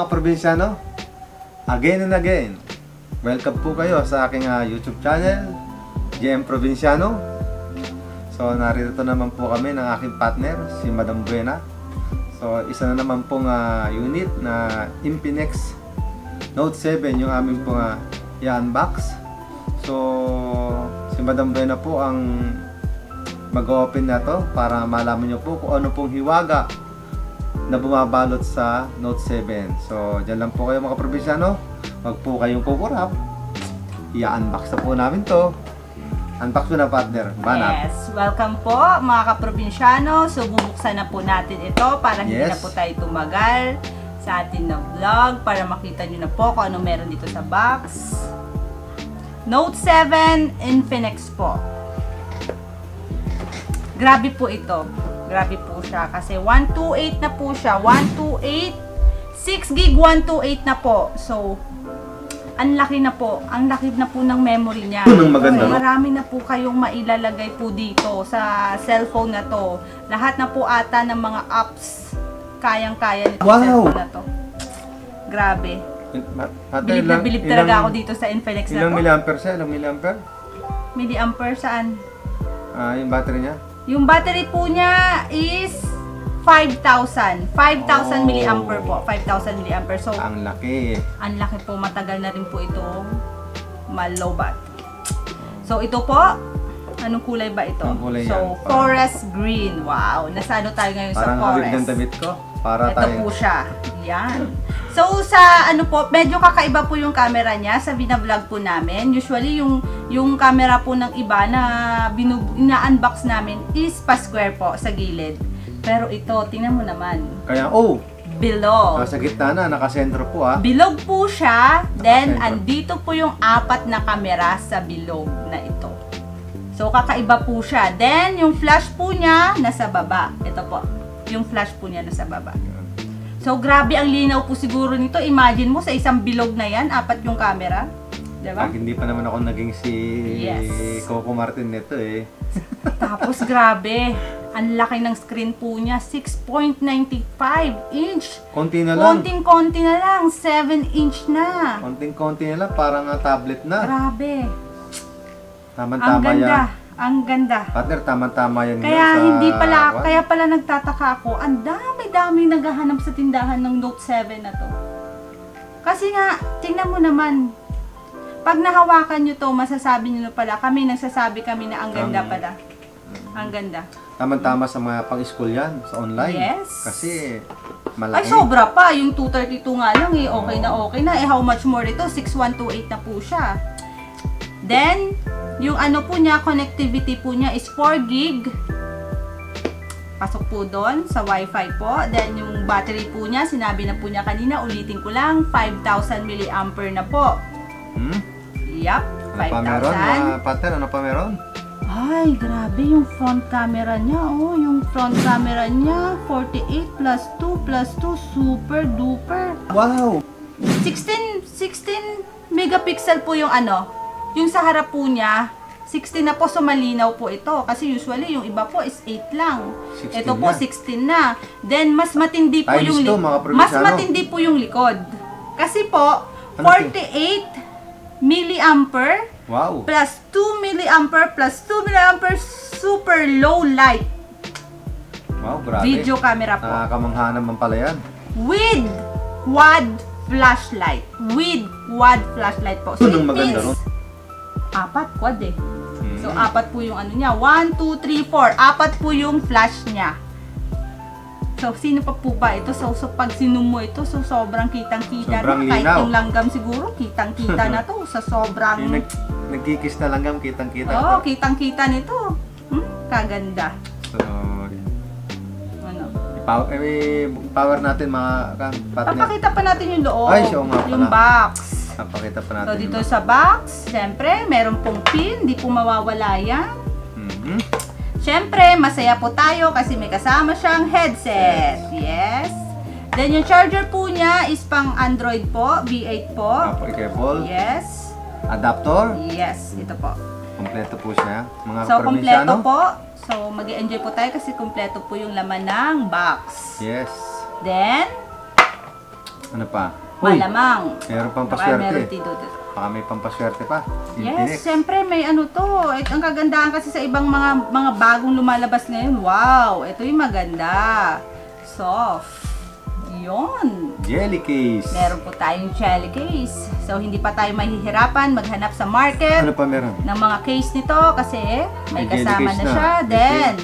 Mga probinsyano, again and again, welcome po kayo sa aking YouTube channel, GM Probinsyano. So narito naman po kami ng aking partner, si Madam Buena. So isa na naman pong unit na Infinix Note 7 yung aming pong i-unbox. So si Madam Buena po ang mag-open na to para malaman nyo po kung ano pong hiwaga na bumabalot sa Note 7. So, dyan lang po kayo mga probinsyano. Wag po kayong kukurap. I-unbox na po namin to. Unbox mo na, partner. Banat. Yes, welcome po mga kaprobinsyano. So, bubuksan na po natin ito para hindi na po tayo tumagal sa atin na vlog para makita nyo na po kung ano meron dito sa box. Note 7 Infinix po. Grabe po ito. Grabe po siya kasi 128 na po siya. 128 6 gig 128 na po. So ang laki na po. Ang laki na po ng memory niya. Maganda, no? Marami na po kayong mailalagay po dito sa cellphone na to. Lahat na po ata ng mga apps kayang-kaya nito sa cellphone na to. Grabe. Bilib na bilib talaga ako dito sa Infinix na to. Ilang milliampere siya? Ilang milliampere? Milliampere saan? Yung battery niya? Yung battery po niya is 5,000. 5,000 milliampere po. 5,000 milliampere. So, ang laki. Ang laki po. Matagal na rin po ito malobat. So, ito po. Anong kulay ba ito? Kulay so, yan, forest green. Wow. Nasa ano tayo ngayon sa parang forest? habig ng damit ko. Para ito tayo. po siya. Yan. So, sa ano po, medyo kakaiba po yung camera niya sa binablog po namin. Usually, yung camera po ng iba na ina-unbox namin is pa-square po sa gilid. Pero ito, tingnan mo naman. Kaya, bilog. nasa gitna na, nakasentro po Bilog po siya. Then, andito po yung 4 na kamera sa bilog na ito. So, kakaiba po siya. Then, yung flash po niya, nasa baba. Ito po. Yung flash po niya nasa baba. So, grabe ang linaw po siguro nito. Imagine mo, sa isang bilog na yan, 4 yung camera. Diba? Hindi pa naman ako naging si Coco Martin nito Tapos, grabe. Ang laki ng screen po niya. 6.95 inch. Konti na lang. Konting-konti na lang. 7 inch na. Konting-konti na lang. Parang tablet na. Grabe. Tama-tama yan. Ang ganda. Partner, tama-tama yan. Kaya pala nagtataka ako, ang dami-dami naghahanap sa tindahan ng Note 7 na to. Kasi nga, tingnan mo naman, pag nahawakan nyo to, masasabi nyo pala, nagsasabi kami na ang ganda pala. Ang ganda. Tama-tama sa mga pang-school yan, sa online. Yes. Kasi, malaki. Ay, sobra pa. Yung 232 nga lang okay na. How much more ito? 6128 na po siya. Then, yung ano po niya, connectivity po niya is 4 gig. Pasok po doon sa Wi-Fi po. Then, yung battery po niya, sinabi na po niya kanina, ulitin ko lang, 5,000 milliampere na po. Yup, 5,000. Partner, ano pa meron? Ay, grabe yung front camera niya. Yung front camera niya, 48 plus 2 plus 2, super duper. Wow! 16 megapixel po yung ano. Yung sa harap po niya, 16 na po, so malinaw po ito. Kasi usually, yung iba po is 8 lang. Ito po, 16 na. Then, mas matindi po yung likod. Mas matindi po yung likod. Kasi po, 48 milliampere plus 2 milliampere plus 2 milliampere super low light. Wow, grabe. Video camera po. Nakakamangha naman pala yan. With quad flashlight. With quad flashlight po. So, Anong maganda ron? 4 quad So, 4 po yung ano niya. 1, 2, 3, 4. 4 po yung flash niya. So, sino pa po ba ito? So pag sinum mo ito, so sobrang kitang-kita na. Kahit yung langgam siguro, kitang-kita na to. Sa sobrang... Nagkikis na langgam, kitang-kita. Oo, kitang-kita nito. Kaganda. So, ano? Power natin mga partner. Papakita pa natin yung loob. Ay, siya nga pala. Yung box. Papakita pa natin. So, dito sa box, syempre, meron pong pin. Di po mawawala yan. Syempre, masaya po tayo kasi may kasama siyang headset. Yes. Then, yung charger po niya is pang Android po. V8 po. Cable. Yes. Adapter. Yes, ito po. Kompleto po siya. Mga so, kompleto po. So, mag-i-enjoy po tayo kasi kompleto po yung laman ng box. Yes. Then, Ano pa? Uy, Malamang. meron pang Baka paswerte. meron dito. Baka may pampaswerte pa. Yes, siyempre may ano to. Ang kagandahan kasi sa ibang mga bagong lumalabas ngayon. Wow, ito yung maganda. Soft. Yun. Jelly case. Meron po tayong jelly case. So, hindi pa tayo mahihirapan maghanap sa market Ano pa meron? ng mga case nito kasi may May jelly kasama case na na. siya. Okay. Then,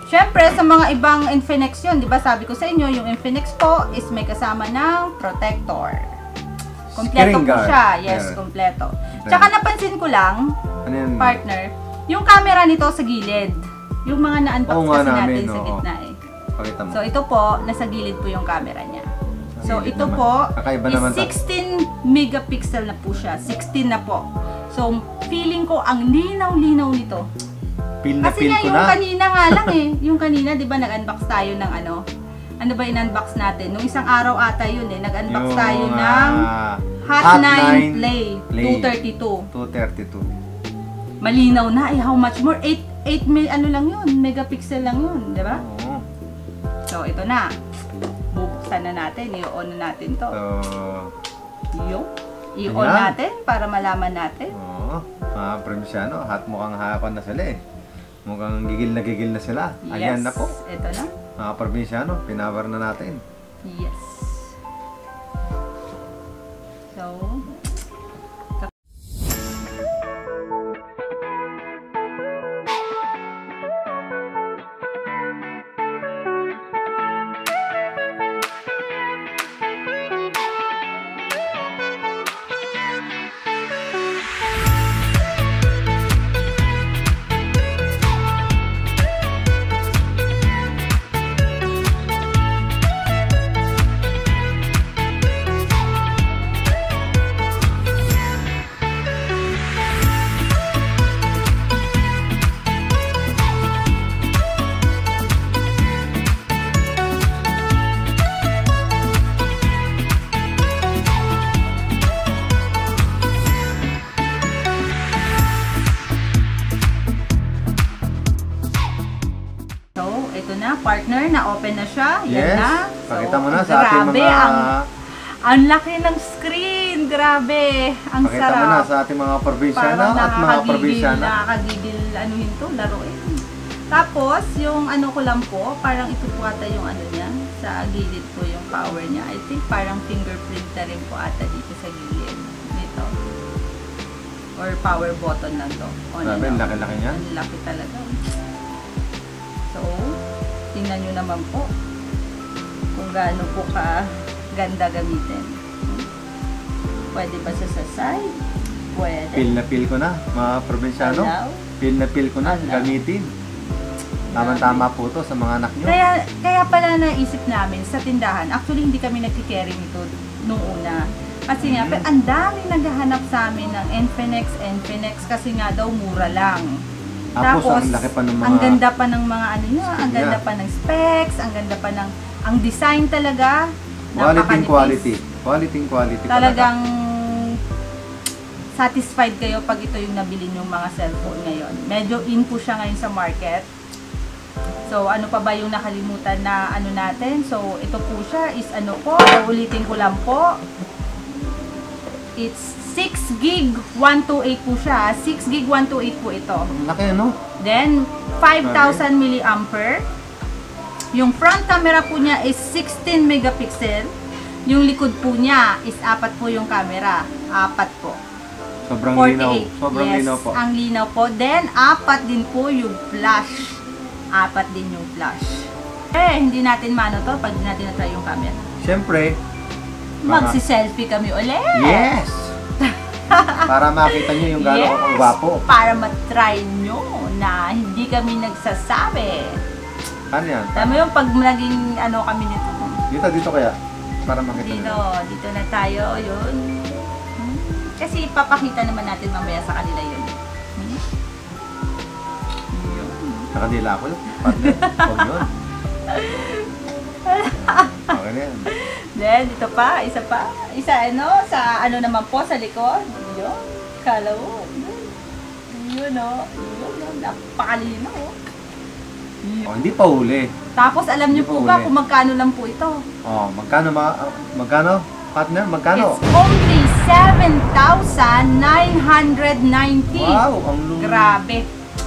syempre sa mga ibang Infinix yun, di ba sabi ko sa inyo, yung Infinix po is may kasama ng protector. Kompleto Screen po guard. siya. Yes, Meron. kompleto. Tsaka napansin ko lang, Ano yan? partner, yung camera nito sa gilid. Yung mga na-unbox Oo nga kasi natin namin, sa oo. gitna eh. Pakita mo. So, ito po, nasa gilid po yung camera niya. So, Gilid ito naman. po Kakaiba is naman to. 16 megapixel na po siya. 16 na po. So, feeling ko ang linaw-linaw nito. Pil na Kasi pil nga, ko yung na. kanina nga lang eh. Yung kanina, di ba, nag-unbox tayo ng ano ba in-unbox natin? Nung isang araw ata yun eh. Nag-unbox Yung, tayo ng Hot 9 9 Play, Play. 232. 232. Malinaw na eh. How much more? 8 ano lang yun. Megapixel lang yun. Di ba? Oo. So, ito na. Bubuksan na natin. I-on na natin to. I-on Ayan. natin para malaman natin. Oo. Mga Provinciano, hot mukhang hapon na sila eh. Mukhang gigil na sila. Ayan na po. Ito na. Mga Provinciano, pinawar na natin. Yes. So, ito na, partner, na-open na siya. Yan Yes. na. Pakita mo na sa ating grabe, mga... ang laki ng screen. Grabe. Ang Pakita sarap. mo na sa ating mga Provinciano Parang at mga Provinciana. nakakagigil, anuhin to, laruin. Tapos, yung ano ko lang po, parang ito po ata yung ano niya, sa gilid po yung power niya. I think parang fingerprint na rin po ata dito sa gilid. Dito. Or power button lang to. On Grabe, and off. laki-laki niya. Ang laki talaga. So, tingnan nyo naman po kung gaano po ka ganda gamitin. Pwede ba siya sa side? Pwede. Pil na pil ko na, mga Provinciano. Alaw. Pil na pil ko na, Alaw. gamitin. Tama-tama po to sa mga anak nyo. Kaya pala naisip namin sa tindahan, actually hindi kami nagki-carry nito nung una. Kasi nga, pero ang dami naghahanap sa amin ng Infinix kasi nga daw mura lang. Tapos, ang laki pa ng mga... ang ganda pa ng mga ano niya, ang niya. ganda pa ng specs, ang ganda pa ng, ang design talaga. Quality. Talagang satisfied kayo pag ito yung nabili yung mga cellphone ngayon. Medyo in po siya ngayon sa market. So, ano pa ba yung nakalimutan na ano natin? So, ito po siya is ano po, ulitin ko lang po. It's 6 gig 128 po siya. 6 gig 128 po ito. Ang laki, ano? Then, 5,000 milliampere. Yung front camera po niya is 16 megapixel. Yung likod po niya is 4 po yung camera. 4 po. Sobrang 48. linaw. Sobrang Yes, linaw po. ang linaw po. Then, 4 din po yung flash. 4 din yung flash. Hindi natin mano to pag di natin na-try yung camera. Siyempre, Magsi-selfie kami ulit. yes! Para makita nyo yung gano'n Yes, kong gwapo. para matry nyo na hindi kami nagsasabi. Ano yan? Alam mo yung pag naging ano kami nito. Dito kaya. Para makita Dito, nyo. dito na tayo, yun. Kasi ipapakita naman natin mamaya sa kanila yun. Nakadila ako yun. Partner. Huwag yun. Okay na yan. Then, dito pa, isa pa. Isa ano, sa ano naman po, sa likod. Yun, kala mo. Yun o. Yun, napakalino o. Oh, hindi pa huli. Tapos, alam niyo po ba kung magkano lang po ito? Oh, magkano? partner, magkano? It's only 7,990. Wow, ang Grabe.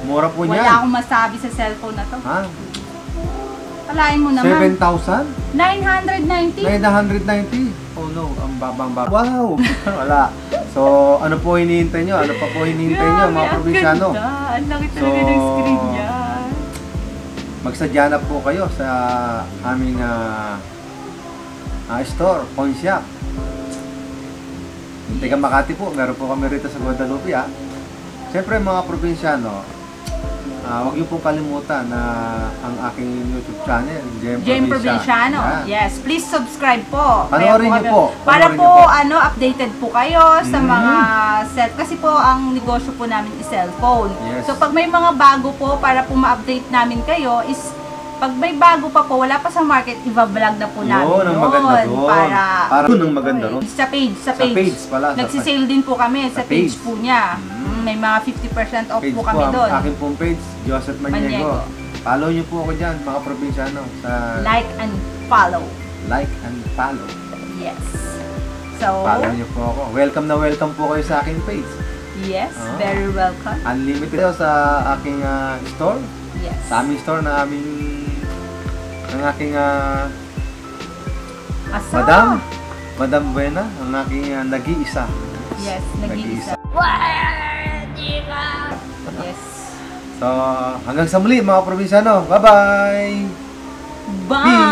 mura po niyan. Wala akong masabi sa cellphone na to. Ha? Kalain mo naman. 7,000? 990. 990? Oh no, ang babang-babang. Wow! Wala. So, ano po hinihintay nyo? Ano pa po hinihintay nyo, mga probinsyano? Ang ganda. Ang laki talaga ng screen niya. Magsadya na po kayo sa aming store, pawn shop. Yung taga Makati po, meron po kami rito sa Guadalupe. Siyempre mga probinsyano, huwag niyo pong kalimutan na ang aking YouTube channel, JM Provinciano. Yes, please subscribe po. Panoorin niyo po. Para Panoorin po, niyo po. updated po kayo sa mga kasi po ang negosyo po namin is cellphone. Yes. So pag may mga bago po, para po ma-update namin kayo is pag may bago pa po, wala pa sa market, i-vlog na po namin Yun, ang maganda doon. Para doon ang maganda doon. Sa page. Sa page pala. Nagsisale din po kami sa page page. po niya. May mga 50% off Page po kami doon. Aking pong page, Joseph Maniego. Follow niyo po ako dyan, mga probinsyano. Sa Like and follow. like and follow. Yes. So, Follow niyo po ako. Welcome na welcome po kayo sa aking page. yes, very welcome. Unlimited kayo sa aking store. Yes. Sa aming store na ng aking Asa? Madam Buena, ang aking nag-iisa. Yes, nag-iisa. Yes. So, hanggang sa muli mga probinsyano. Bye-bye! Bye!